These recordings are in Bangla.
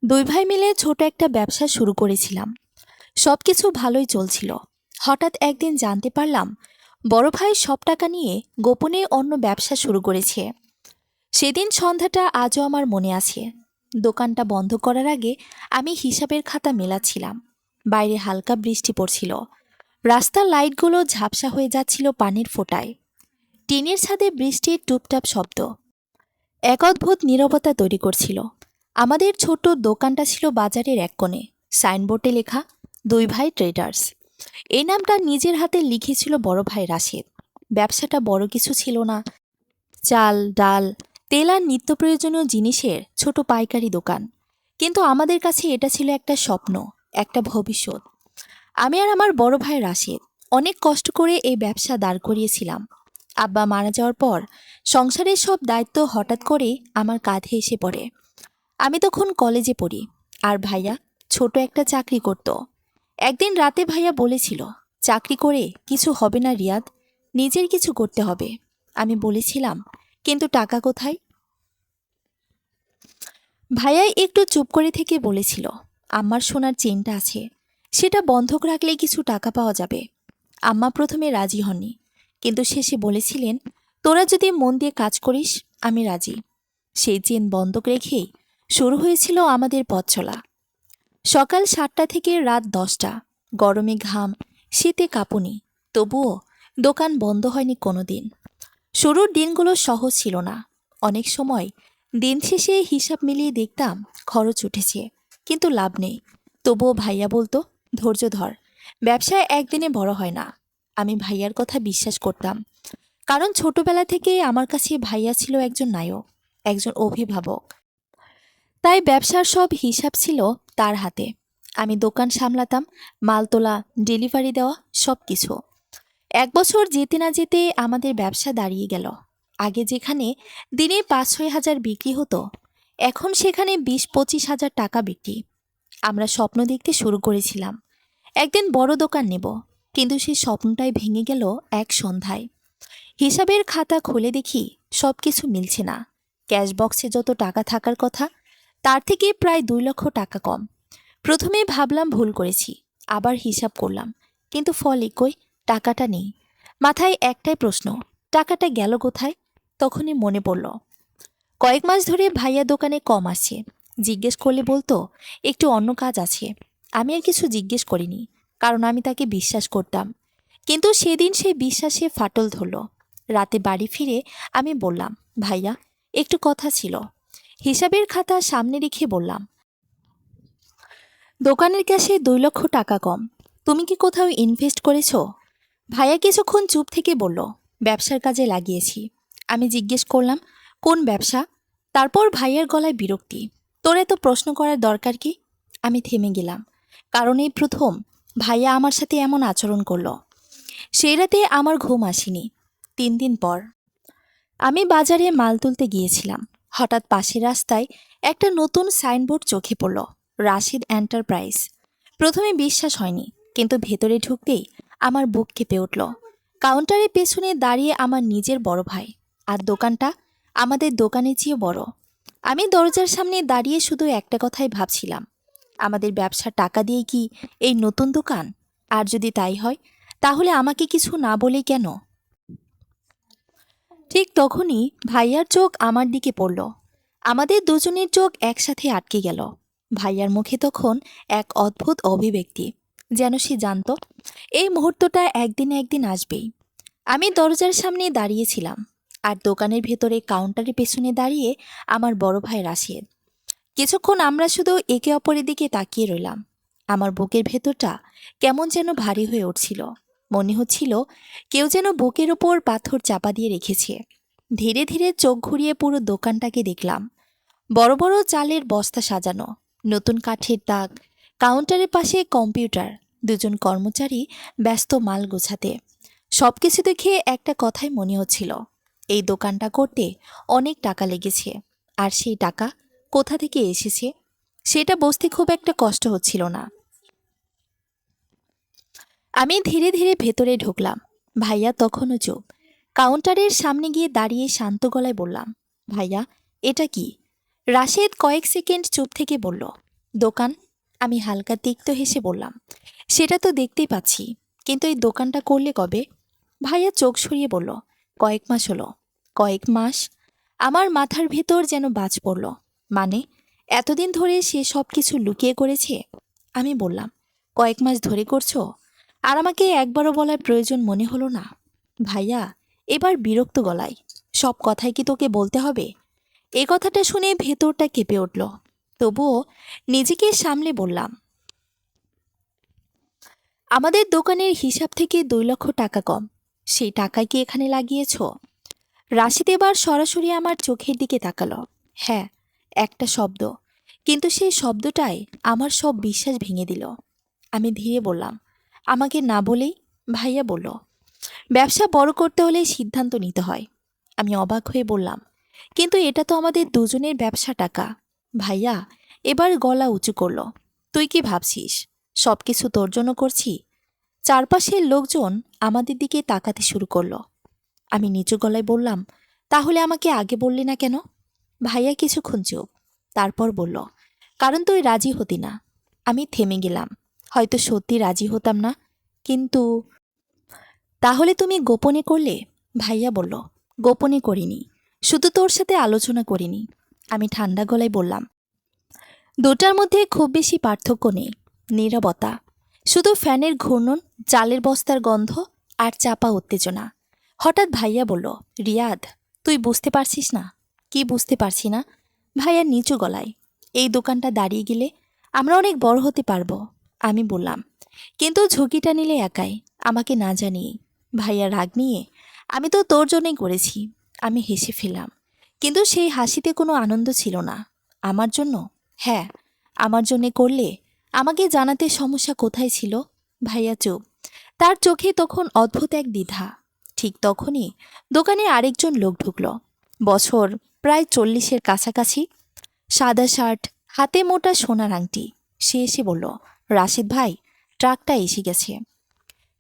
দুই ভাই মিলে ছোট একটা ব্যবসা শুরু করেছিলাম। সবকিছু ভালোই চলছিল। হঠাৎ একদিন জানতে পারলাম বড় ভাই সব টাকা নিয়ে গোপনে অন্য ব্যবসা শুরু করেছে। সেদিন সন্ধ্যাটা আজও আমার মনে আছে। দোকানটা বন্ধ করার আগে আমি হিসাবের খাতা মেলাচ্ছিলাম। বাইরে হালকা বৃষ্টি পড়ছিল। রাস্তার লাইটগুলো ঝাপসা হয়ে যাচ্ছিল পানির ফোঁটায়। টিনের ছাদে বৃষ্টির টুপটাপ শব্দ এক অদ্ভুত নীরবতা তৈরি করছিল। আমাদের ছোট্ট দোকানটা ছিল বাজারের এক কোণে। সাইনবোর্ডে লেখা দুই ভাই ট্রেডার্স। এই নামটা নিজের হাতে লিখেছিল বড় ভাই রাশেদ। ব্যবসাটা বড় কিছু ছিল না। চাল, ডাল, তেল আর নিত্য প্রয়োজনীয় জিনিসের ছোট পাইকারি দোকান। কিন্তু আমাদের কাছে এটা ছিল একটা স্বপ্ন, একটা ভবিষ্যৎ। আমি আর আমার বড় ভাই রাশেদ অনেক কষ্ট করে এই ব্যবসা দাঁড় করিয়েছিলাম। আব্বা মারা যাওয়ার পর সংসারের সব দায়িত্ব হঠাৎ করে আমার কাঁধে এসে পড়ে। আমি তখন কলেজে পড়ি, আর ভাইয়া ছোট একটা চাকরি করত। একদিন রাতে ভাইয়া বলেছিল, চাকরি করে কিছু হবে না রিয়াদ, নিজের কিছু করতে হবে। আমি বলেছিলাম, কিন্তু টাকা কোথায়? ভাইয়া একটু চুপ করে থেকে বলেছিল, আম্মার সোনার চেনটা আছে, সেটা বন্ধক রাখলে কিছু টাকা পাওয়া যাবে। আম্মা প্রথমে রাজি হননি, কিন্তু শেষে বলেছিলেন, তোরা যদি মন দিয়ে কাজ করিস আমি রাজি। সেই চেন বন্ধক রেখেই শুরু হয়েছিল আমাদের পথ চলা। সকাল 7টা থেকে রাত 10টা, গরমে ঘাম, শীতে কাঁপুনি, তবুও দোকান বন্ধ হয়নি কোনোদিন। শুরুর দিনগুলো সহজ ছিল না। অনেক সময় দিন শেষে হিসাব মিলিয়ে দেখতাম খরচ উঠেছে, কিন্তু লাভ নেই। তবুও ভাইয়া বলতো, ধৈর্য ধর, ব্যবসায় একদিনে বড় হয় না। আমি ভাইয়ার কথা বিশ্বাস করতাম, কারণ ছোটবেলা থেকে আমার কাছে ভাইয়া ছিল একজন নায়ক, একজন অভিভাবক। তাই ব্যবসার সব হিসাব ছিল তার হাতে। আমি দোকান সামলাতাম, মাল তোলা, ডেলিভারি দেওয়া, সব কিছু। 1 বছর যেতে না যেতে আমাদের ব্যবসা দাঁড়িয়ে গেল। আগে যেখানে দিনে 5-6 হাজার বিক্রি হতো, এখন সেখানে 20-25 হাজার টাকা বিক্রি। আমরা স্বপ্ন দেখতে শুরু করেছিলাম, একদিন বড় দোকান নেব, কিন্তু সেই স্বপ্নটাই ভেঙে গেল এক সন্ধ্যায়। হিসাবের খাতা খুলে দেখি সব কিছু মিলছে না। ক্যাশ বক্সে যত টাকা থাকার কথা, তার থেকে প্রায় 2 লক্ষ টাকা কম। প্রথমে ভাবলাম ভুল করেছি, আবার হিসাব করলাম, কিন্তু ফল একই, টাকাটা নেই। মাথায় একটাই প্রশ্ন, টাকাটা গেল কোথায়? তখনই মনে পড়ল, কয়েক মাস ধরে ভাইয়া দোকানে কম আসে। জিজ্ঞেস করলে বলতো, একটু অন্য কাজ আছে। আমি আর কিছু জিজ্ঞেস করিনি, কারণ আমি তাকে বিশ্বাস করতাম। কিন্তু সেদিন সেই বিশ্বাসে ফাটল ধরল। রাতে বাড়ি ফিরে আমি বললাম, ভাইয়া একটু কথা ছিল। হিসাবের খাতা সামনে রেখে বললাম, দোকানের ক্যাশে 2 লক্ষ টাকা কম। তুমি কি কোথাও ইনভেস্ট করেছো? ভাইয়া কিছুক্ষণ চুপ থেকে বলল, ব্যবসার কাজে লাগিয়েছি। আমি জিজ্ঞেস করলাম, কোন ব্যবসা? তারপর ভাইয়ার গলায় বিরক্তি, তোর এত প্রশ্ন করার দরকার কি? আমি থেমে গেলাম, কারণ এই প্রথম ভাইয়া আমার সাথে এমন আচরণ করলো। সেই রাতে আমার ঘুম আসেনি। 3 দিন পর আমি বাজারে মাল তুলতে গিয়েছিলাম। হঠাৎ পাশের রাস্তায় একটা নতুন সাইনবোর্ড চোখে পড়ল, রাশিদ এন্টারপ্রাইজ। প্রথমে বিশ্বাস হয়নি, কিন্তু ভেতরে ঢুকতেই আমার বুক কেঁপে উঠল। কাউন্টারের পেছনে দাঁড়িয়ে আমার নিজের বড় ভাই, আর দোকানটা আমাদের দোকানের চেয়েও বড়। আমি দরজার সামনে দাঁড়িয়ে শুধু একটা কথাই ভাবছিলাম, আমাদের ব্যবসার টাকা দিয়ে কি এই নতুন দোকান? আর যদি তাই হয়, তাহলে আমাকে কিছু না বলেই কেন? ঠিক তখনই ভাইয়ার চোখ আমার দিকে পড়ল। আমাদের দুজনের চোখ একসাথে আটকে গেল। ভাইয়ার মুখে তখন এক অদ্ভুত অভিব্যক্তি, যেন সে জানত এই মুহূর্তটা একদিন না একদিন আসবেই। আমি দরজার সামনে দাঁড়িয়েছিলাম, আর দোকানের ভেতরে কাউন্টারের পেছনে দাঁড়িয়ে আমার বড় ভাই রাশিদ। কিছুক্ষণ আমরা শুধু একে অপরের দিকে তাকিয়ে রইলাম। আমার বুকের ভেতরটা কেমন যেন ভারী হয়ে উঠছিল। মনে হচ্ছিল কেউ যেন বুকের ওপর পাথর চাপা দিয়ে রেখেছে। ধীরে ধীরে চোখ ঘুরিয়ে পুরো দোকানটাকে দেখলাম। বড় বড় চালের বস্তা সাজানো, নতুন কাঠের তাক, কাউন্টারের পাশে কম্পিউটার, দুজন কর্মচারী ব্যস্ত মাল গোছাতে। সবকিছু দেখে একটা কথাই মনে হচ্ছিল, এই দোকানটা করতে অনেক টাকা লেগেছে। আর সেই টাকা কোথা থেকে এসেছে সেটা বুঝতে খুব একটা কষ্ট হচ্ছিল না। আমি ধীরে ধীরে ভেতরে ঢুকলাম। ভাইয়া তখনও চুপ। কাউন্টারের সামনে গিয়ে দাঁড়িয়ে শান্ত গলায় বললাম, ভাইয়া এটা কি? রাশেদ কয়েক সেকেন্ড চুপ থেকে বলল, দোকান। আমি হালকা তিক্ত হেসে বললাম, সেটা তো দেখতেই পাচ্ছি, কিন্তু এই দোকানটা করলে কবে? ভাইয়া চোখ সরিয়ে বলল, কয়েক মাস হলো। কয়েক মাস? আমার মাথার ভেতর যেন বাজ পড়ল। মানে এতদিন ধরে সে সব কিছু লুকিয়ে করেছে? আমি বললাম, কয়েক মাস ধরে করছো? আর আমাকে একবারও বলার প্রয়োজন মনে হলো না? ভাইয়া এবার বিরক্ত গলায়, সব কথাই কি তোকে বলতে হবে? এ কথাটা শুনে ভেতরটা কেঁপে উঠল। তবুও নিজেকে সামলে বললাম, আমাদের দোকানের হিসাব থেকে 2 লক্ষ টাকা কম। সেই টাকায় কি এখানে লাগিয়েছ? রাশিদ এবার সরাসরি আমার চোখের দিকে তাকালো। হ্যাঁ, একটা শব্দ, কিন্তু সেই শব্দটাই আমার সব বিশ্বাস ভেঙে দিল। আমি ধীরে বললাম, আমাকে না বলেই? ভাইয়া বলল, ব্যবসা বড় করতে হলে সিদ্ধান্ত নিতে হয়। আমি অবাক হয়ে বললাম, কিন্তু এটা তো আমাদের দুজনের ব্যবসা টাকা। ভাইয়া এবার গলা উঁচু করল, তুই কি ভাবছিস সব কিছু তোর জন্য করছি? চারপাশের লোকজন আমাদের দিকে তাকাতে শুরু করলো। আমি নিচু গলায় বললাম, তাহলে আমাকে আগে বললি না কেন? ভাইয়া কিছুক্ষণ চুপ, তারপর বলল, কারণ তুই রাজি হতি না। আমি থেমে গেলাম, হয়তো সত্যি রাজি হতাম না, কিন্তু তাহলে তুমি গোপনে করলে? ভাইয়া বলল, গোপনে করিনি, শুধু তোর সাথে আলোচনা করিনি। আমি ঠান্ডা গলায় বললাম, দুটার মধ্যে খুব বেশি পার্থক্য নেই। নীরবতা, শুধু ফ্যানের ঘূর্ণন, চালের বস্তার গন্ধ আর চাপা উত্তেজনা। হঠাৎ ভাইয়া বলল, রিয়াদ, তুই বুঝতে পারছিস না? কি বুঝতে পারছি না? ভাইয়া নিচু গলায়, এই দোকানটা দাঁড়িয়ে গেলে আমরা অনেক বড় হতে পারবো। আমি বললাম, কিন্তু ঝুঁকিটা নিলে একাই, আমাকে না জানিয়ে। ভাইয়া রাগ নিয়ে, আমি তো তোর জন্যই করেছি। আমি হেসে ফেললাম, কিন্তু সেই হাসিতে কোনো আনন্দ ছিল না। আমার জন্য? হ্যাঁ, আমার জন্যে করলে? আমাকে জানাতে সমস্যা কোথায় ছিল? ভাইয়া চুপ, তার চোখে তখন অদ্ভুত এক দ্বিধা। ঠিক তখনই দোকানে আরেকজন লোক ঢুকল, বছর প্রায় 40-এর কাছাকাছি, সাদা শার্ট, হাতে মোটা সোনার আংটি। সে এসে বলল, রাশেদ ভাই, ট্রাকটা এসে গেছে।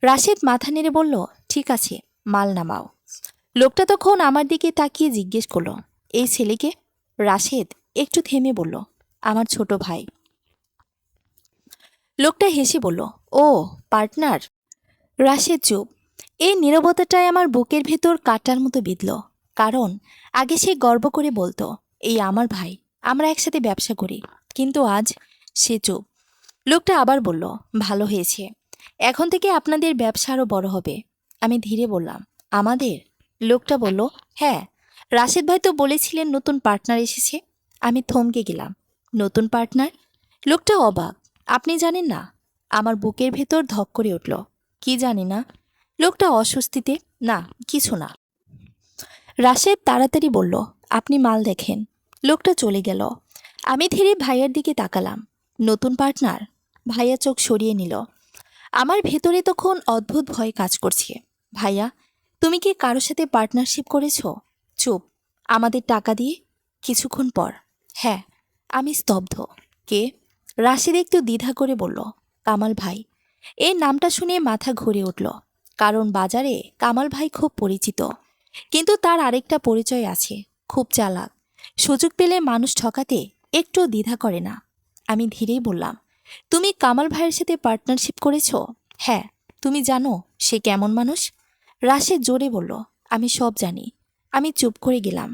রাশেদ মাথা নেড়ে বলল, ঠিক আছে, মাল নামাও। লোকটা তখন আমার দিকে তাকিয়ে জিজ্ঞেস করলো, এই ছেলেকে? রাশেদ একটু থেমে বলল, আমার ছোট ভাই। লোকটা হেসে বলল, ও, পার্টনার। রাশেদ চুপ। এই নীরবতাটাই আমার বুকের ভেতর কাটার মতো বিঁধল। কারণ আগে সে গর্ব করে বলতো, এই আমার ভাই, আমরা একসাথে ব্যবসা করি। কিন্তু আজ সে চুপ। লোকটা আবার বলল, ভালো হয়েছে, এখন থেকে আপনাদের ব্যবসা আরও বড় হবে। আমি ধীরে বললাম, আমাদের? লোকটা বলল, হ্যাঁ, রাশেদ ভাই তো বলেছিলেন নতুন পার্টনার এসেছে। আমি থমকে গেলাম, নতুন পার্টনার? লোকটা অবাক, আপনি জানেন না? আমার বুকের ভেতর ধক করে উঠল, কি জানি না? লোকটা অস্বস্তিতে, না কিছু না। রাশেদ তাড়াতাড়ি বলল, আপনি মাল দেখেন। লোকটা চলে গেল। আমি ধীরে ভাইয়ার দিকে তাকালাম, নতুন পার্টনার? ভাইয়া চোখ সরিয়ে নিল। আমার ভেতরে তখন অদ্ভুত ভয় কাজ করছে। ভাইয়া, তুমি কি কারোর সাথে পার্টনারশিপ করেছো? চুপ। আমাদের টাকা দিয়ে? কিছুক্ষণ পর, হ্যাঁ। আমি স্তব্ধ। কে? রাশেদ একটু দ্বিধা করে বলল, কামাল ভাই। এই নামটা শুনে মাথা ঘুরে উঠল, কারণ বাজারে কামাল ভাই খুব পরিচিত। কিন্তু তার আরেকটা পরিচয় আছে, খুব চালাক। সুযোগ পেলে মানুষ ঠকাতে একটু দ্বিধা করে না। আমি ধীরেই বললাম, তুমি কামাল ভাইয়ের সাথে পার্টনারশিপ করেছো? হ্যাঁ। তুমি জানো সে কেমন মানুষ? রাশেদ জোরে বলল, আমি সব জানি। আমি চুপ করে গেলাম,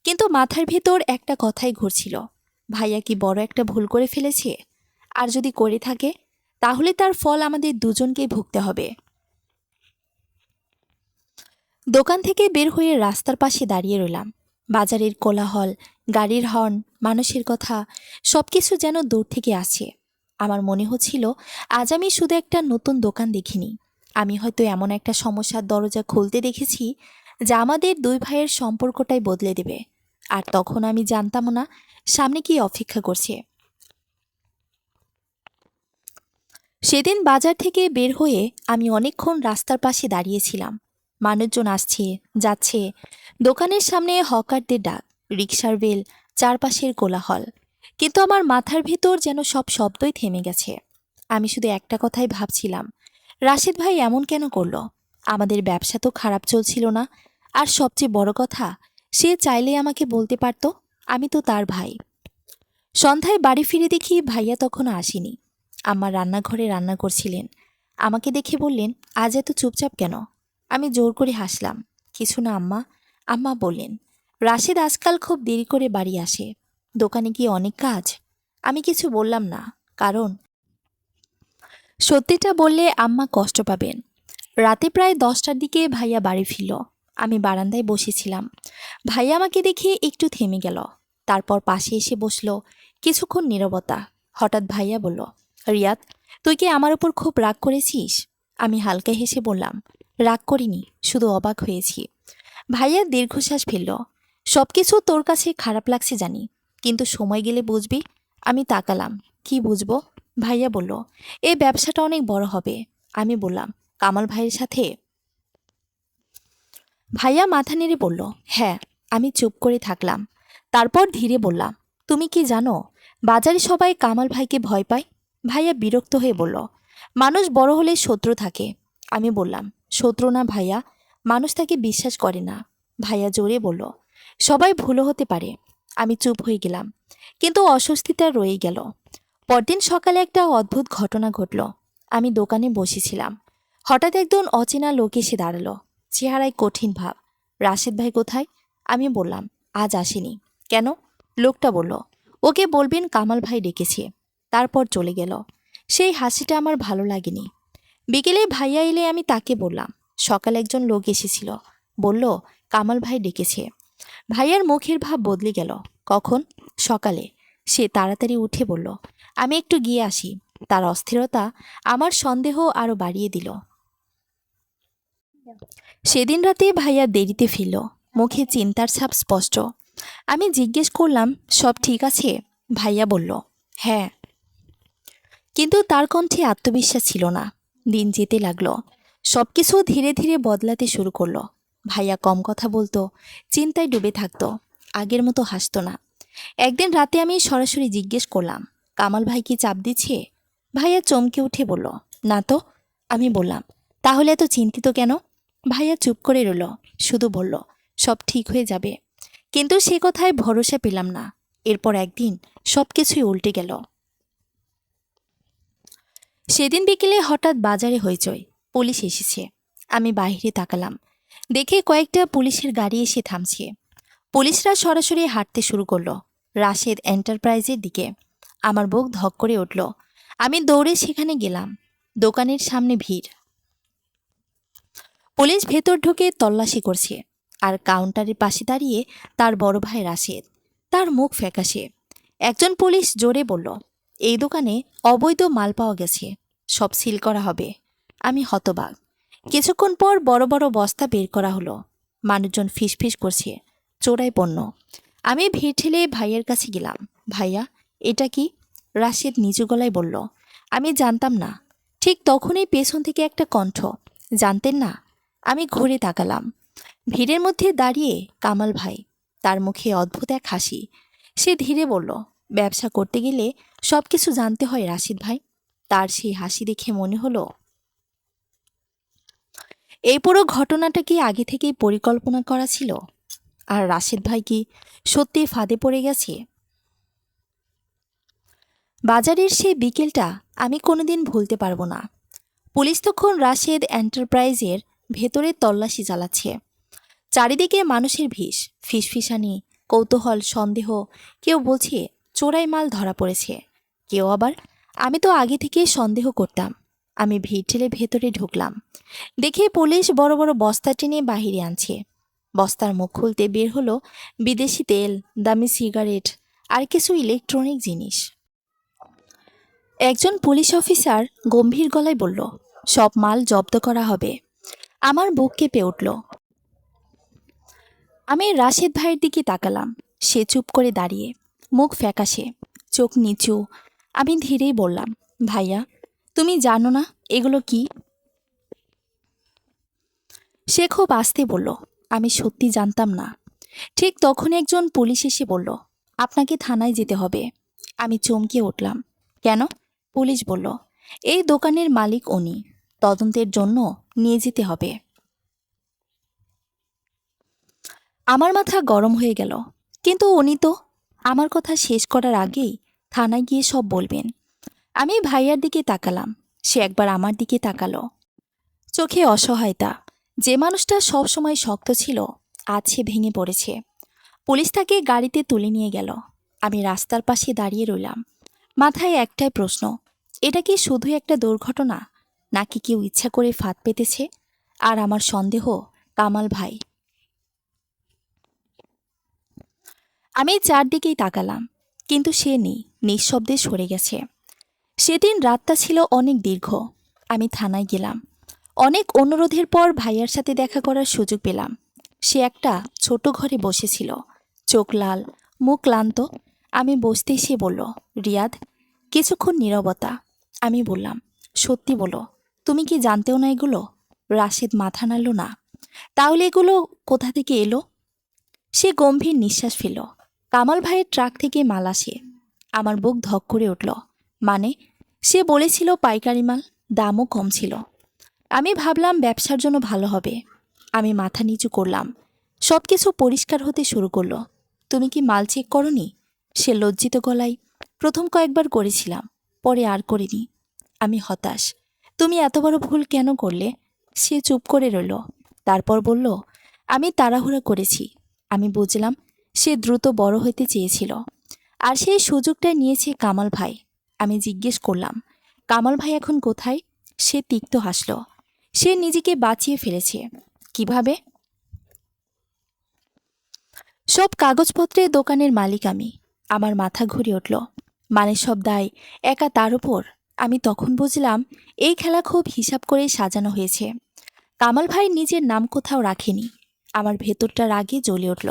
কিন্তু মাথার ভেতর একটা কথাই ঘুরছিল, ভাইয়া কি বড় একটা ভুল করে ফেলেছে? আর যদি করে থাকে, তাহলে তার ফল আমাদের দুজনকেই ভুগতে হবে। দোকান থেকে বের হয়ে রাস্তার পাশে দাঁড়িয়ে রইলাম। বাজারের কোলাহল, গাড়ির হর্ন, মানুষের কথা, সবকিছু যেন দূর থেকে আসছে। আমার মনে হচ্ছিল, আজ আমি শুধু একটা নতুন দোকান দেখিনি, আমি হয়তো এমন একটা সমস্যার দরজা খুলতে দেখেছি যা আমাদের দুই ভাইয়ের সম্পর্কটাই বদলে দেবে। আর তখন আমি জানতাম না সামনে কি অপেক্ষা করছে। সেদিন বাজার থেকে বের হয়ে আমি অনেকক্ষণ রাস্তার পাশে দাঁড়িয়েছিলাম। মানুষজন আসছে, যাচ্ছে, দোকানের সামনে হকারদের ডাক, রিকশার বেল, চারপাশের কোলাহল। কিন্তু আমার মাথার ভেতর যেন সব শব্দই থেমে গেছে। আমি শুধু একটা কথাই ভাবছিলাম, রাশেদ ভাই এমন কেন করলো? আমাদের ব্যবসা তো খারাপ চলছিল না। আর সবচেয়ে বড় কথা, সে চাইলে আমাকে বলতে পারত, আমি তো তার ভাই। সন্ধ্যায় বাড়ি ফিরে দেখি ভাইয়া তখনও আসেনি। আম্মা রান্নাঘরে রান্না করছিলেন। আমাকে দেখে বললেন, আজ এত চুপচাপ কেন? আমি জোর করে হাসলাম। কিছু না আম্মা। আম্মা বললেন, রাশেদ আজকাল খুব দেরি করে বাড়ি আসে। দোকানে কি অনেক কাজ? আমি কিছু বললাম না, কারণ সত্যিটা বললে আম্মা কষ্ট পাবেন। রাতে প্রায় 10টার দিকে ভাইয়া বাড়ি ফিরল। আমি বারান্দায় বসেছিলাম। ভাইয়া আমাকে দেখে একটু থেমে গেল, তারপর পাশে এসে বসল। কিছুক্ষণ নীরবতা। হঠাৎ ভাইয়া বলল, রিয়াদ, তুই কি আমার উপর খুব রাগ করেছিস? আমি হালকা হেসে বললাম, রাগ করিনি, শুধু অবাক হয়েছি। ভাইয়া দীর্ঘশ্বাস ফেলল। সব কিছু তোর কাছে খারাপ লাগছে জানি, কিন্তু সময় গেলে বুঝবি। আমি তাকালাম, কি বুঝবো? ভাইয়া বলল, এই ব্যবসাটা অনেক বড় হবে। আমি বললাম, কামাল ভাইয়ের সাথে? ভাইয়া মাথা নেড়ে বলল, হ্যাঁ। আমি চুপ করে থাকলাম। তারপর ধীরে বললাম, তুমি কি জানো, বাজারে সবাই কামাল ভাইকে ভয় পায়। ভাইয়া বিরক্ত হয়ে বলল, মানুষ বড় হলে শত্রু থাকে। আমি বললাম, শত্রু না ভাইয়া, মানুষ তাকে বিশ্বাস করে না। ভাইয়া জোরে বলল, সবাই ভুলও হতে পারে। আমি চুপ হয়ে গেলাম, কিন্তু অস্বস্তিটা রয়ে গেল। পরদিন সকালে একটা অদ্ভুত ঘটনা ঘটল। আমি দোকানে বসেছিলাম। হঠাৎ একজন অচেনা লোক এসে দাঁড়ালো। চেহারায় কঠিন ভাব। রাশেদ ভাই কোথায়? আমি বললাম, আজ আসেনি। কেন? লোকটা বলল, ওকে বলবেন কামাল ভাই ডেকেছে। তারপর চলে গেল। সেই হাসিটা আমার ভালো লাগেনি। বিকেলে ভাইয়া এলে আমি তাকে বললাম, সকালে একজন লোক এসেছিল, বলল কামাল ভাই ডেকেছে। ভাইয়ার মুখের ভাব বদলে গেল। কখন? সকালে। সে তাড়াতাড়ি উঠে বলল, আমি একটু গিয়ে আসি। তার অস্থিরতা আমার সন্দেহ আরো বাড়িয়ে দিল। সেদিন রাতে ভাইয়া দেরিতে ফিরল। মুখে চিন্তার ছাপ স্পষ্ট। আমি জিজ্ঞেস করলাম, সব ঠিক আছে? ভাইয়া বলল, হ্যাঁ। কিন্তু তার কণ্ঠে আত্মবিশ্বাস ছিল না। দিন যেতে লাগলো। সবকিছু ধীরে ধীরে বদলাতে শুরু করলো। ভাইয়া কম কথা বলতো, চিন্তায় ডুবে থাকতো, আগের মতো হাসতো না। একদিন রাতে আমি সরাসরি জিজ্ঞেস করলাম, কামাল ভাই কি চাপ দিচ্ছে? ভাইয়া চমকে উঠে বলল, না তো। আমি বললাম, তাহলে এত চিন্তিত কেন? ভাইয়া চুপ করে রইল, শুধু বলল, সব ঠিক হয়ে যাবে। কিন্তু সে কথায় ভরসা পেলাম না। এরপর একদিন সবকিছুই উল্টে গেল। সেদিন বিকেলে হঠাৎ বাজারে হইচই। পুলিশ এসেছে। আমি বাইরে তাকালাম। দেখে কয়েকটা পুলিশের গাড়ি এসে থামছে। পুলিশরা সরাসরি হাঁটতে শুরু করলো রাশেদ এন্টারপ্রাইজের দিকে। আমার বুক ধক করে উঠল। আমি দৌড়ে সেখানে গেলাম। দোকানের সামনে ভিড়। পুলিশ ভেতর ঢুকে তল্লাশি করছে। আর কাউন্টারের পাশে দাঁড়িয়ে তার বড় ভাই রাশেদ। তার মুখ ফ্যাকাশে। একজন পুলিশ জোরে বলল, এই দোকানে অবৈধ মাল পাওয়া গেছে, সব সিল করা হবে। আমি হতবাক। কিছুক্ষণ পর বড় বড় বস্তা বের করা হলো। মানুষজন ফিসফিস করছে, চোরাই পণ্য। আমি ভিড় ঠেলে ভাইয়ের কাছে গেলাম। ভাইয়া, এটা কি? রাশেদ নিচু গলায় বলল, আমি জানতাম না। ঠিক তখনই পেছন থেকে একটা কণ্ঠ, জানতেন না? আমি ঘুরে তাকালাম। ভিড়ের মধ্যে দাঁড়িয়ে কামাল ভাই। তার মুখে অদ্ভুত এক হাসি। সে ধীরে বলল, ব্যবসা করতে গেলে সব কিছু জানতে হয় রাশিদ ভাই। তার সেই হাসি দেখে মনে হলো, এই পুরো ঘটনাটা কি আগে থেকেই পরিকল্পনা করা ছিল? আর রাশিদ ভাই কি সত্যি ফাঁদে পড়ে গেছে? বাজারের সেই বিকেলটা আমি কোনোদিন ভুলতে পারবো না। পুলিশ তখন রাশেদ এন্টারপ্রাইজের ভেতরে তল্লাশি চালাচ্ছে। চারিদিকে মানুষের ভিড়, ফিসফিসানি, কৌতূহল, সন্দেহ। কেউ বলছে চোরাই মাল ধরা পড়েছে, কেউ আবার, আমি তো আগে থেকেই সন্দেহ করতাম। আমি ভিড় ঠেলে ভেতরে ঢুকলাম। দেখে পুলিশ বড় বড় বস্তা টেনে বাহিরে আনছে। বস্তার মুখ খুলতে বের হলো বিদেশি তেল, দামি সিগারেট আর কিছু ইলেকট্রনিক জিনিস। একজন পুলিশ অফিসার গম্ভীর গলায় বলল, সব মাল জব্দ করা হবে। আমার বুক কেঁপে উঠল। আমি রাশেদ ভাইয়ের দিকে তাকালাম। সে চুপ করে দাঁড়িয়ে, মুখ ফ্যাকাশে, চোখ নিচু। আমি ধীরেই বললাম, ভাইয়া, তুমি জানো না এগুলো কি? সে খুব আস্তে বলল, আমি সত্যি জানতাম না। ঠিক তখন একজন পুলিশ এসে বলল, আপনাকে থানায় যেতে হবে। আমি চমকে উঠলাম। কেন? পুলিশ বলল, এই দোকানের মালিক উনি, তদন্তের জন্য নিয়ে যেতে হবে। আমার মাথা গরম হয়ে গেল। কিন্তু উনি তো, আমার কথা শেষ করার আগেই থানায় গিয়ে সব বলবেন। আমি ভাইয়ার দিকে তাকালাম, সে একবার আমার দিকে তাকালো, চোখে অসহায়তা। যে মানুষটা সব সময় শক্ত ছিল আজ সে ভেঙে পড়েছে। পুলিশ তাকে গাড়িতে তুলে নিয়ে গেল। আমি রাস্তার পাশে দাঁড়িয়ে রইলাম, মাথায় একটাই প্রশ্ন, এটা কি শুধু একটা দুর্ঘটনা, নাকি কেউ ইচ্ছা করে ফাঁদ পেতেছে? আর আমার সন্দেহ, কামাল ভাই। আমি চারদিকেই তাকালাম, কিন্তু সে নেই, নিঃশব্দে সরে গেছে। সেদিন রাতটা ছিল অনেক দীর্ঘ। আমি থানায় গেলাম। অনেক অনুরোধের পর ভাইয়ার সাথে দেখা করার সুযোগ পেলাম। সে একটা ছোট ঘরে বসেছিল, চোখ লাল, মুখ ক্লান্ত। আমি বসতেই সে বলল, রিয়াদ। কিছুক্ষণ নীরবতা। আমি বললাম, সত্যি বলো, তুমি কি জানতেও না এগুলো? রাশেদ মাথা নাড়ল না। তাহলে এগুলো কোথা থেকে এলো? সে গম্ভীর নিঃশ্বাস ফেলল। কামাল ভাইয়ের ট্রাক থেকে মাল আসে। আমার বুক ধক করে উঠল। মানে? সে বলেছিল পাইকারি মাল, দামও কম ছিল। আমি ভাবলাম ব্যবসার জন্য ভালো হবে। আমি মাথা নিচু করলাম। সব কিছু পরিষ্কার হতে শুরু করলো। তুমি কি মাল চেক করনি? সে লজ্জিত গলায়, প্রথম কয়েকবার করেছিলাম, পরে আর করিনি। আমি হতাশ। তুমি এত বড় ভুল কেন করলে? সে চুপ করে রইল। তারপর বলল, আমি তাড়াহুড়া করেছি। আমি বুঝলাম সে দ্রুত বড় হইতে চেয়েছিল, আর সেই সুযোগটা নিয়েছে কামাল ভাই। আমি জিজ্ঞেস করলাম, কামাল ভাই এখন কোথায়? সে তিক্ত হাসল। সে নিজেকে বাঁচিয়ে ফেলেছে। কিভাবে? সব কাগজপত্রের দোকানের মালিক আমি। আমার মাথা ঘুরে উঠল। মানে সব দায় একা তার উপর? আমি তখন বুঝলাম এই খেলা খুব হিসাব করে সাজানো হয়েছে। কামাল ভাই নিজের নাম কোথাও রাখেনি। আমার ভেতরটা রাগে জ্বলে উঠল।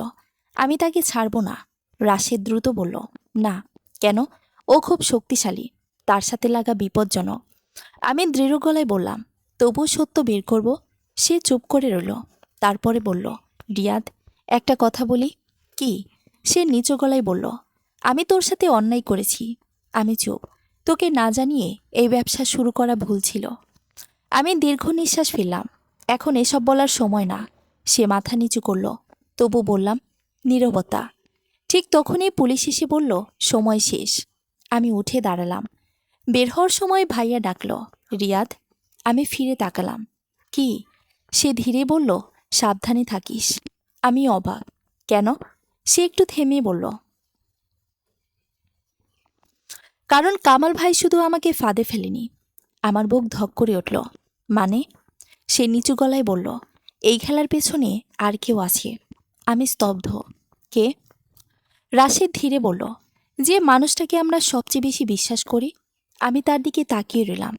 আমি তাকে ছাড়ব না। রাশেদ দ্রুত বলল, না। কেন? ও খুব শক্তিশালী, তার সাথে লাগা বিপজ্জনক। আমি দৃঢ় গলায় বললাম, তবু সত্য বের করব। সে চুপ করে রইল। তারপরে বলল, রিয়াদ, একটা কথা বলি। কি? সে নিচু গলায় বলল, আমি তোর সাথে অন্যায় করেছি। আমি চুপ। তোকে না জানিয়ে এই ব্যবসা শুরু করা ভুল ছিল। আমি দীর্ঘ নিঃশ্বাস ফেললাম। এখন এসব বলার সময় না। সে মাথা নিচু করল। তবু বললাম। নীরবতা। ঠিক তখনই পুলিশ এসে বলল, সময় শেষ। আমি উঠে দাঁড়ালাম। বের হওয়ার সময় ভাইয়া ডাকল, রিয়াদ। আমি ফিরে তাকালাম। কি? সে ধীরে বলল, সাবধানে থাকিস। আমি অবাক। কেন? সে একটু থেমে বলল, কারণ কামাল ভাই শুধু আমাকে ফাঁদে ফেলেনি। আমার বুক ধক করে উঠল। মানে? সে নিচু গলায় বলল, এই খেলার পেছনে আর কেউ আছে। আমি স্তব্ধ। কে? রাশেদ ধীরে বলল, যে মানুষটাকে আমরা সবচেয়ে বেশি বিশ্বাস করি। আমি তার দিকে তাকিয়ে রইলাম,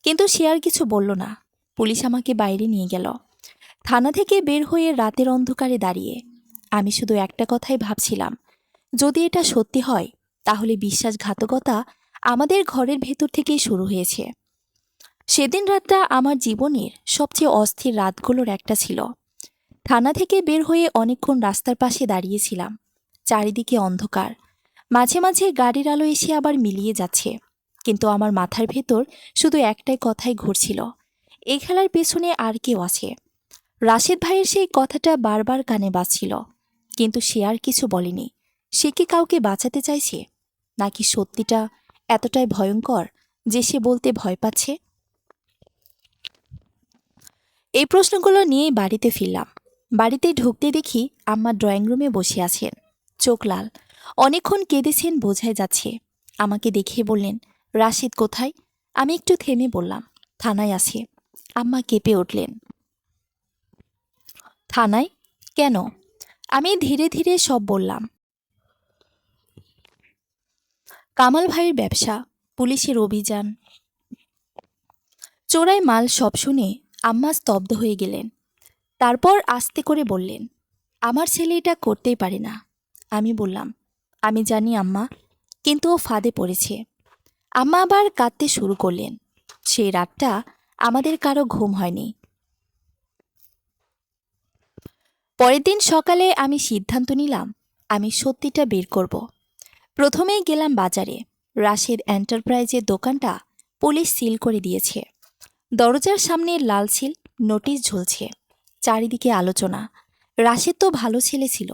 কিন্তু সে আর কিছু বলল না। পুলিশ আমাকে বাইরে নিয়ে গেল। থানা থেকে বের হয়ে রাতের অন্ধকারে দাঁড়িয়ে আমি শুধু একটা কথাই ভাবছিলাম, যদি এটা সত্যি হয় তাহলে বিশ্বাসঘাতকতা আমাদের ঘরের ভেতর থেকেই শুরু হয়েছে। সেদিন রাতটা আমার জীবনের সবচেয়ে অস্থির রাতগুলোর একটা ছিল। থানা থেকে বের হয়ে অনেকক্ষণ রাস্তার পাশে দাঁড়িয়েছিলাম। চারিদিকে অন্ধকার। মাঝে মাঝে গাড়ির আলো এসে আবার মিলিয়ে যাচ্ছে, কিন্তু আমার মাথার ভেতর শুধু একটাই কথাই ঘুরছিল, এই খেলার পেছনে আর কেউ আছে। রাশেদ ভাইয়ের সেই কথাটা বারবার কানে বাজছিল, কিন্তু সে আর কিছু বলেনি। সে কি কাউকে বাঁচাতে চাইছে, নাকি সত্যিটা এতটাই ভয়ঙ্কর যে সে বলতে ভয় পাচ্ছে? এই প্রশ্নগুলো নিয়েই বাড়িতে ফিরলাম। বাড়িতে ঢুকতে দেখি আম্মা ড্রয়িং রুমে বসে আছেন, চোখ লাল। অনেকক্ষণ কেঁদেছেন বোঝাই যাচ্ছে। আমাকে দেখিয়ে বললেন, রাশেদ কোথায়? আমি একটু থেমে বললাম, থানায় আছে। আম্মা কেঁপে উঠলেন, থানায়? কেন? আমি ধীরে ধীরে সব বললাম। কামাল ভাইয়ের ব্যবসা, পুলিশের অভিযান, চোরাই মাল সব শুনে আম্মা স্তব্ধ হয়ে গেলেন। তারপর আস্তে করে বললেন, আমার ছেলে এটা করতেই পারে না। আমি বললাম, আমি জানি আম্মা, কিন্তু ও ফাঁদে পড়েছে। আম্মা আবার কাঁদতে শুরু করলেন। সেই রাতটা আমাদের কারো ঘুম হয়নি। পরের দিন সকালে আমি সিদ্ধান্ত নিলাম, আমি সত্যিটা বের করব। প্রথমেই গেলাম বাজারে। রাশেদ এন্টারপ্রাইজের দোকানটা পুলিশ সিল করে দিয়েছে। দরজার সামনে লাল সিল, নোটিশ ঝুলছে। চারিদিকে আলোচনা। রাশেদ তো ভালো ছেলে ছিল,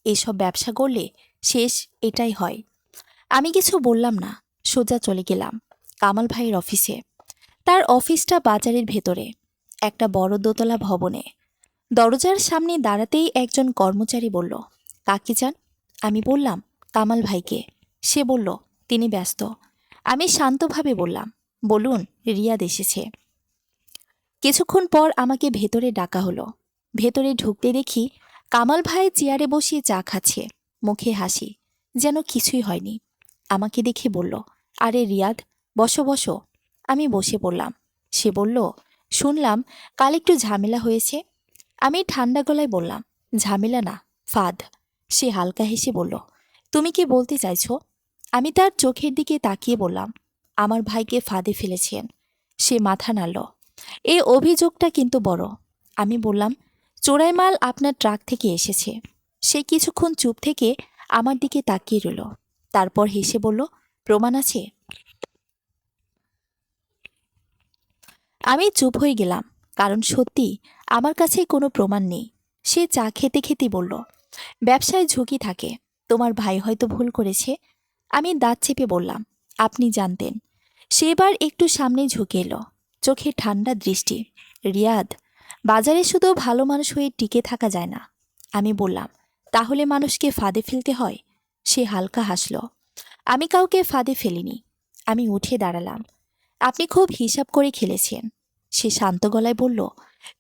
এসব ব্যবসা করলে শেষ এটাই হয়। আমি কিছু বললাম না, সোজা চলে গেলাম কামাল ভাইয়ের অফিসে। তার অফিসটা বাজারের ভেতরে, একটা বড় দোতলা ভবনে। দরজার সামনে দাঁড়াতেই একজন কর্মচারী বলল, কাকে চান? আমি বললাম, কামাল ভাইকে। সে বলল, তিনি ব্যস্ত। আমি শান্তভাবে বললাম, বলুন, রিয়াদ এসেছে। কিছুক্ষণ পর আমাকে ভেতরে ডাকা হলো। ভেতরে ঢুকতে দেখি কামাল ভাই চেয়ারে বসিয়ে চা খাচ্ছে, মুখে হাসি, যেন কিছুই হয়নি। আমাকে দেখে বলল, আরে রিয়াদ, বসো বসো। আমি বসে পড়লাম। সে বলল, শুনলাম কাল একটু ঝামেলা হয়েছে। আমি ঠান্ডা গলায় বললাম, ঝামেলা না, ফাঁদ। সে হালকা হেসে বলল, তুমি কি বলতে চাইছো? আমি তার চোখের দিকে তাকিয়ে বললাম, আমার ভাইকে ফাঁদে ফেলেছেন। সে মাথা নাড়ল। এই অভিযোগটা কিন্তু বড়। আমি বললাম, চোরাই মাল আপনার ট্রাক থেকে এসেছে। সে কিছুক্ষণ চুপ থেকে আমার দিকে তাকিয়ে রইল। তারপর হেসে বলল, প্রমাণ আছে? আমি চুপ হয়ে গেলাম, কারণ সত্যি আমার কাছে কোনো প্রমাণ নেই। সে চা খেতে খেতে বলল, ব্যবসায় ঝুঁকি থাকে, তোমার ভাই হয়তো ভুল করেছে। আমি দাঁত চেপে বললাম, আপনি জানতেন? সে এবার একটু সামনে ঝুঁকে এলো, চোখে ঠান্ডা দৃষ্টি। রিয়াদ, বাজারে শুধু ভালো মানুষ হয়ে টিকে থাকা যায় না। আমি বললাম, তাহলে মানুষকে ফাঁদে ফেলতে হয়? সে হালকা হাসল। আমি কাউকে ফাঁদে ফেলিনি। আমি উঠে দাঁড়ালাম। আপনি খুব হিসাব করে খেলেছেন। সে শান্ত গলায় বলল,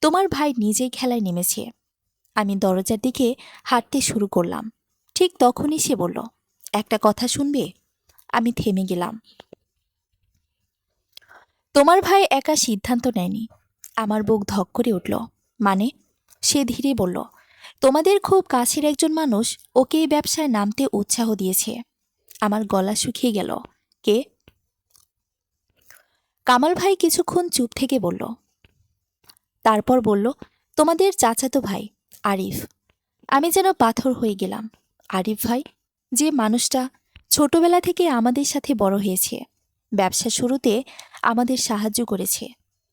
তোমার ভাই নিজেই খেলায় নেমেছে। আমি দরজার দিকে হাঁটতে শুরু করলাম। ঠিক তখনই সে বলল, একটা কথা শুনবে? আমি থেমে গেলাম। তোমার ভাই একা সিদ্ধান্ত নেয়নি। আমার বুক ধক করে উঠল। মানে? সে ধীরে বলল, তোমাদের খুব কাছের একজন মানুষ ওকে এই ব্যবসায় নামতে উৎসাহ দিয়েছে। আমার গলা শুকিয়ে গেল। কে? কামাল ভাই কিছুক্ষণ চুপ থেকে বলল, তারপর বলল, তোমাদের চাচাতো ভাই আরিফ। আমি যেন পাথর হয়ে গেলাম। আরিফ ভাই? যে মানুষটা ছোটবেলা থেকে আমাদের সাথে বড় হয়েছে, ব্যবসা শুরুতে আমাদের সাহায্য করেছে।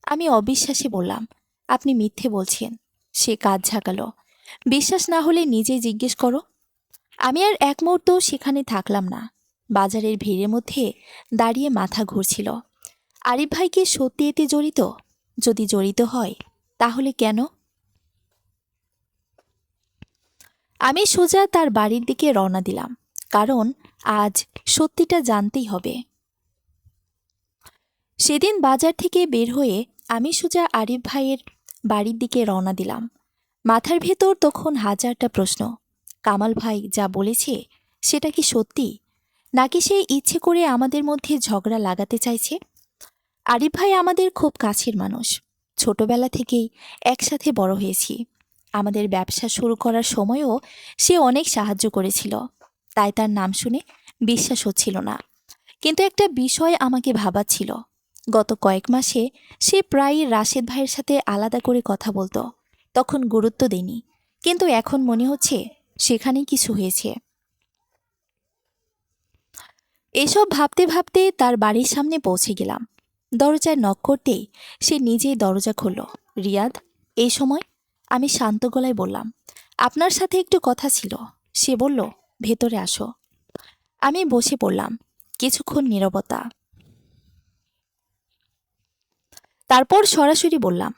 আমি অবিশ্বাসে বললাম, আপনি মিথ্যে বলছেন। সে কাঁধ ঝাঁকালো। বিশ্বাস না হলে নিজেই জিজ্ঞেস করো। আমি আর এক মুহূর্ত সেখানে থাকলাম না। বাজারের ভিড়ের মধ্যে দাঁড়িয়ে মাথা ঘুরছিল। আরিফ ভাই কি সত্যি এতে জড়িত? যদি জড়িত হয়, তাহলে কেন? আমি সোজা তার বাড়ির দিকে রওনা দিলাম, কারণ আজ সত্যিটা জানতেই হবে। সেদিন বাজার থেকে বের হয়ে আমি সোজা আরিফ ভাইয়ের বাড়ির দিকে রওনা দিলাম। মাথার ভেতর তখন হাজারটা প্রশ্ন। কামাল ভাই যা বলেছে সেটা কি সত্যি, নাকি সে ইচ্ছে করে আমাদের মধ্যে ঝগড়া লাগাতে চাইছে? আরিফ ভাই আমাদের খুব কাছের মানুষ। ছোটবেলা থেকেই একসাথে বড় হয়েছি। আমাদের ব্যবসা শুরু করার সময়ও সে অনেক সাহায্য করেছিল। তাই তার নাম শুনে বিশ্বাস হচ্ছিল না। কিন্তু একটা বিষয় আমাকে ভাবাচ্ছিল। গত কয়েক মাসে সে প্রায়ই রাশেদ ভাইয়ের সাথে আলাদা করে কথা বলতো। তখন গুরুত্ব দেইনি, কিন্তু এখন মনে হচ্ছে সেখানেই কিছু হয়েছে। এসব ভাবতে ভাবতে তার বাড়ির সামনে পৌঁছে গেলাম। দরজায় নক করতেই সে নিজেই দরজা খুলল। রিয়াদ? এই সময়? আমি শান্ত গলায় বললাম, আপনার সাথে একটু কথা ছিল। সে বলল, ভেতরে আসো। আমি বসে পড়লাম। কিছুক্ষণ নীরবতা। তারপর সরাসরি বললাম,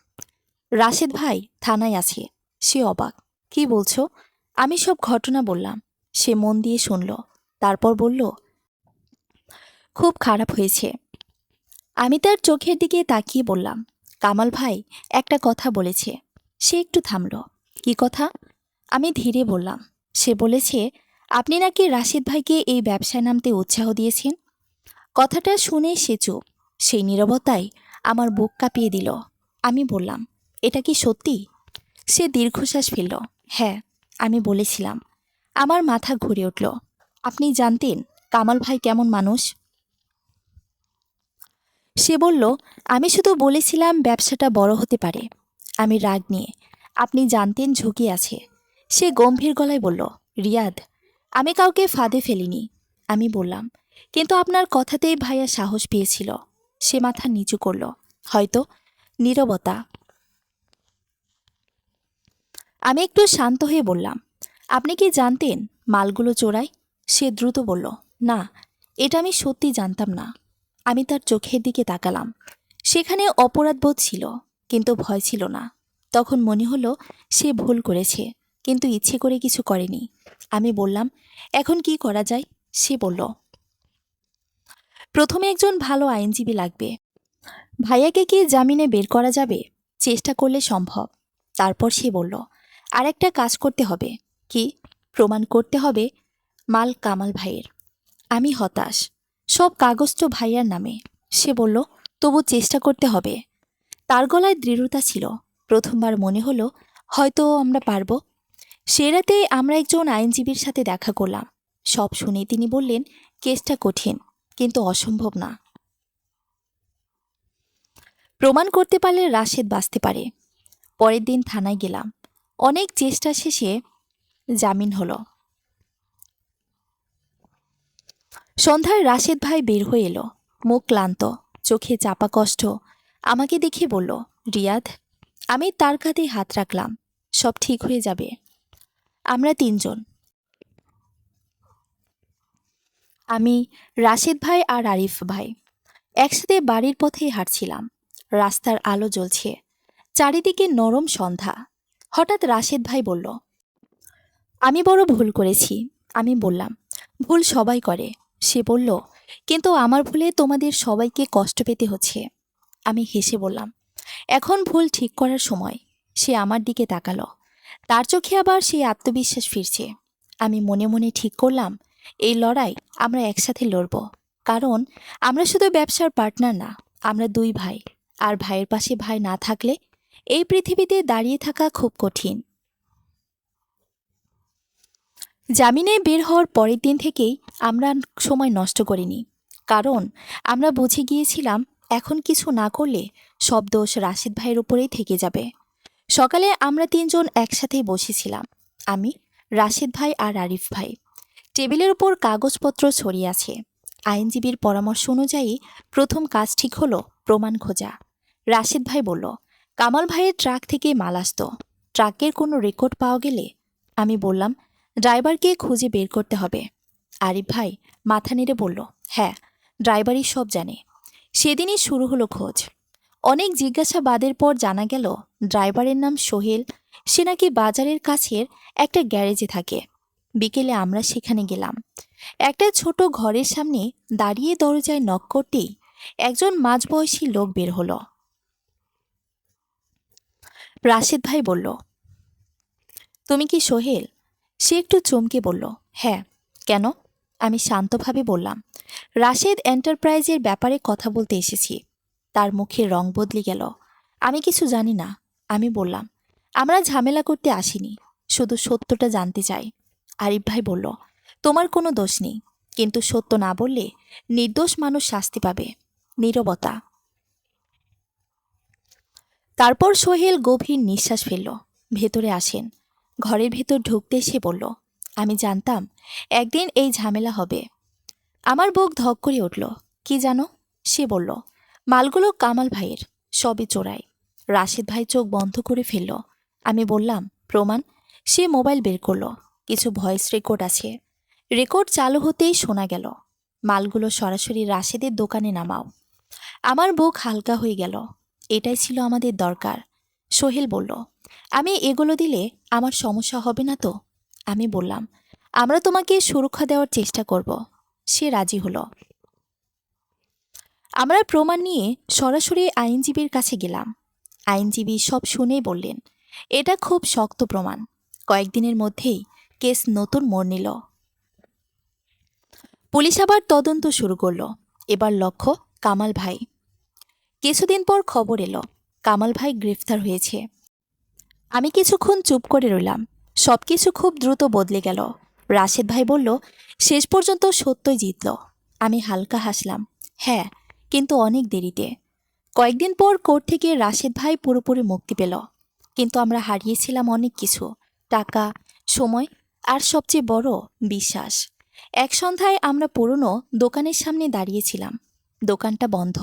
রাশেদ ভাই থানায় আছে। সে অবাক। কি বলছো? আমি সব ঘটনা বললাম। সে মন দিয়ে শুনল। তারপর বলল, খুব খারাপ হয়েছে। আমি তার চোখের দিকে তাকিয়ে বললাম, কামাল ভাই একটা কথা বলেছে। সে একটু থামল। কি কথা? আমি ধীরে বললাম, সে বলেছে আপনি নাকি রাশেদ ভাইকে এই ব্যবসায় নামতে উৎসাহ দিয়েছেন। কথাটা শুনে সে চুপ। সেই নীরবতায় আমার বুক কাঁপিয়ে দিল। আমি বললাম, এটা কি সত্যি? সে দীর্ঘশ্বাস ফেলল। হ্যাঁ, আমি বলেছিলাম। আমার মাথা ঘুরে উঠল। আপনি জানতেন কামাল ভাই কেমন মানুষ? সে বলল, আমি শুধু বলেছিলাম ব্যবসাটা বড় হতে পারে। আমি রাগ নিয়ে, আপনি জানতেন ঝুঁকি আছে। সে গম্ভীর গলায় বলল, রিয়াদ, আমি কাউকে ফাঁদে ফেলিনি। আমি বললাম, কিন্তু আপনার কথাতেই ভাইয়া সাহস পেয়েছিল। সে মাথা নিচু করল। হয়তো। নীরবতা। আমি একটু শান্ত হয়ে বললাম, আপনি কি জানতেন মালগুলো চোরাই? সে দ্রুত বলল, না, এটা আমি সত্যি জানতাম না। আমি তার চোখের দিকে তাকালাম। সেখানে অপরাধবোধ ছিল, কিন্তু ভয় ছিল না। তখন মনে হলো সে ভুল করেছে, কিন্তু ইচ্ছে করে কিছু করেনি। আমি বললাম, এখন কি করা যায়? সে বলল, প্রথমে একজন ভালো আইনজীবী লাগবে। ভাইয়াকে কি জামিনে বের করা যাবে? চেষ্টা করলে সম্ভব। তারপর সে বলল, আর একটা কাজ করতে হবে। কি? প্রমাণ করতে হবে মাল কামাল ভাইয়ের। আমি হতাশ। সব কাগজ তো ভাইয়ার নামে। সে বলল, তবু চেষ্টা করতে হবে। তার গলায় দৃঢ়তা ছিল। প্রথমবার মনে হলো হয়তো আমরা পারব। সে রাতে আমরা একজন আইনজীবীর সাথে দেখা করলাম। সব শুনে তিনি বললেন, কেসটা কঠিন, কিন্তু অসম্ভব না। প্রমাণ করতে পারলে রাশেদ বাঁচতে পারে। পরের দিন থানায় গেলাম। অনেক চেষ্টা শেষে জামিন হলো। সন্ধ্যায় রাশেদ ভাই বের হয়ে এলো, মুখ ক্লান্ত, চোখে চাপা কষ্ট। আমাকে দেখে বলল, রিয়াদ। আমি তার কাঁধে হাত রাখলাম। সব ঠিক হয়ে যাবে। আমরা তিনজন, আমি, রাশেদ ভাই আর আরিফ ভাই, একসাথে বাড়ির পথে হাঁটছিলাম। রাস্তার আলো জ্বলছে, চারিদিকে নরম সন্ধ্যা। হঠাৎ রাশেদ ভাই বলল, আমি বড় ভুল করেছি। আমি বললাম, ভুল সবাই করে। সে বলল, কিন্তু আমার ভুলে তোমাদের সবাইকে কষ্ট পেতে হচ্ছে। আমি হেসে বললাম, এখন ভুল ঠিক করার সময়। সে আমার দিকে তাকালো। তার চোখে আবার সেই আত্মবিশ্বাস ফিরছে। আমি মনে মনে ঠিক করলাম, এই লড়াই আমরা একসাথে লড়ব। কারণ আমরা শুধু ব্যবসার পার্টনার না, আমরা দুই ভাই। আর ভাইয়ের পাশে ভাই না থাকলে এই পৃথিবীতে দাঁড়িয়ে থাকা খুব কঠিন। জামিনে বের হওয়ার পরের দিন থেকেই আমরা সময় নষ্ট করিনি। কারণ আমরা বুঝে গিয়েছিলাম, এখন কিছু না করলে সব দোষ রাশেদ ভাইয়ের উপরেই থেকে যাবে। সকালে আমরা তিনজন একসাথেই বসেছিলাম। আমি, রাশেদ ভাই আর আরিফ ভাই। টেবিলের উপর কাগজপত্র ছড়িয়ে আছে। আইনজীবীর পরামর্শ অনুযায়ী প্রথম কাজ ঠিক হলো প্রমাণ খোঁজা। রাশেদ ভাই বলল, কামাল ভাইয়ের ট্রাক থেকে মাল আসতো। ট্রাকের কোনো রেকর্ড পাওয়া গেলে? আমি বললাম, ড্রাইভারকে খুঁজে বের করতে হবে। আরিফ ভাই মাথা নেড়ে বলল, হ্যাঁ, ড্রাইভারই সব জানে। সেদিনই শুরু হলো খোঁজ। অনেক জিজ্ঞাসাবাদের পর জানা গেল ড্রাইভারের নাম সোহেল। সে নাকি বাজারের কাছের একটা গ্যারেজে থাকে। বিকেলে আমরা সেখানে গেলাম। একটা ছোট ঘরের সামনে দাঁড়িয়ে দরজায় নক করতেই একজন মাঝবয়সী লোক বের হলো। রাশেদ ভাই বলল, তুমি কি সোহেল? সে একটু চমকে বলল, হ্যাঁ। কেন? আমি শান্তভাবে বললাম, রাশেদ এন্টারপ্রাইজের ব্যাপারে কথা বলতে এসেছি। তার মুখের রং বদলে গেল। আমি কিছু জানি না। আমি বললাম, আমরা ঝামেলা করতে আসিনি, শুধু সত্যটা জানতে চাই। আরিফ ভাই বলল, তোমার কোনো দোষ নেই, কিন্তু সত্য না বললে নির্দোষ মানুষ শাস্তি পাবে। নীরবতা। তারপর সোহেল গভীর নিঃশ্বাস ফেলল। ভেতরে আসেন। ঘরের ভেতর ঢুকতে সে বলল, আমি জানতাম একদিন এই ঝামেলা হবে। আমার বুক ধক করে উঠল। কি জানো? সে বলল, মালগুলো কামাল ভাইয়ের, সবই চোরাই। রাশেদ ভাই চোখ বন্ধ করে ফেলল। আমি বললাম, প্রমাণ? সে মোবাইল বের করল। কিছু ভয়েস রেকর্ড আছে। রেকর্ড চালু হতেই শোনা গেল, মালগুলো সরাসরি রাশেদের দোকানে নামাও। আমার বুক হালকা হয়ে গেল। এটাই ছিল আমাদের দরকার। সোহেল বলল, আমি এগুলো দিলে আমার সমস্যা হবে না তো? আমি বললাম, আমরা তোমাকে সুরক্ষা দেওয়ার চেষ্টা করব। সে রাজি হলো। আমরা প্রমাণ নিয়ে সরাসরি আইনজীবীর কাছে গেলাম। আইনজীবী সব শুনেই বললেন, এটা খুব শক্ত প্রমাণ। কয়েকদিনের মধ্যেই কেস নতুন মোড় নিল। পুলিশ আবার তদন্ত শুরু করলো। এবার লক্ষ্য কামাল ভাই। কিছুদিন পর খবর এলো, কামাল ভাই গ্রেফতার হয়েছে। আমি কিছুক্ষণ চুপ করে রইলাম। সবকিছু খুব দ্রুত বদলে গেল। রাশেদ ভাই বলল, শেষ পর্যন্ত সত্যই জিতল। আমি হালকা হাসলাম। হ্যাঁ, কিন্তু অনেক দেরিতে। কয়েকদিন পর কোর্ট থেকে রাশেদ ভাই পুরোপুরি মুক্তি পেল। কিন্তু আমরা হারিয়েছিলাম অনেক কিছু, টাকা, সময়, আর সবচেয়ে বড় বিশ্বাস। এক সন্ধ্যায় আমরা পুরনো দোকানের সামনে দাঁড়িয়েছিলাম। দোকানটা বন্ধ,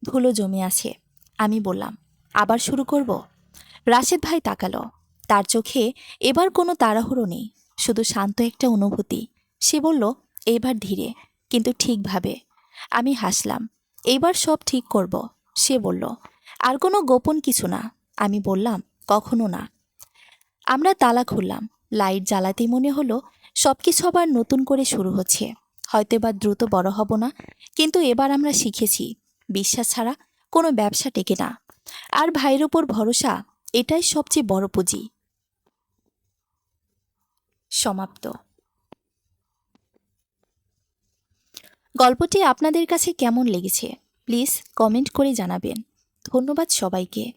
ধুলো জমে আছে। আমি বললাম, আবার শুরু করব? রাশেদ ভাই তাকালো। তার চোখে এবার কোনো তাড়াহুড়ো নেই, শুধু শান্ত একটা অনুভূতি। সে বলল, এবার ধীরে, কিন্তু ঠিকভাবে। আমি হাসলাম। এইবার সব ঠিক করব। সে বলল, আর কোনো গোপন কিছু না। আমি বললাম, কখনো না। আমরা তালা খুললাম। লাইট জ্বালাতেই মনে হলো সবকিছু আবার নতুন করে শুরু হচ্ছে। হয়তো এবার দ্রুত বড় হব না, কিন্তু এবার আমরা শিখেছি বিশ্বাস ছাড়া কোনো ব্যবসা টেকে না। আর ভাইয়ের ওপর ভরসা, এটাই সবচেয়ে বড় পুঁজি। সমাপ্ত। গল্পটি আপনাদের কাছে কেমন লেগেছে প্লিজ কমেন্ট করে জানাবেন। ধন্যবাদ সবাইকে।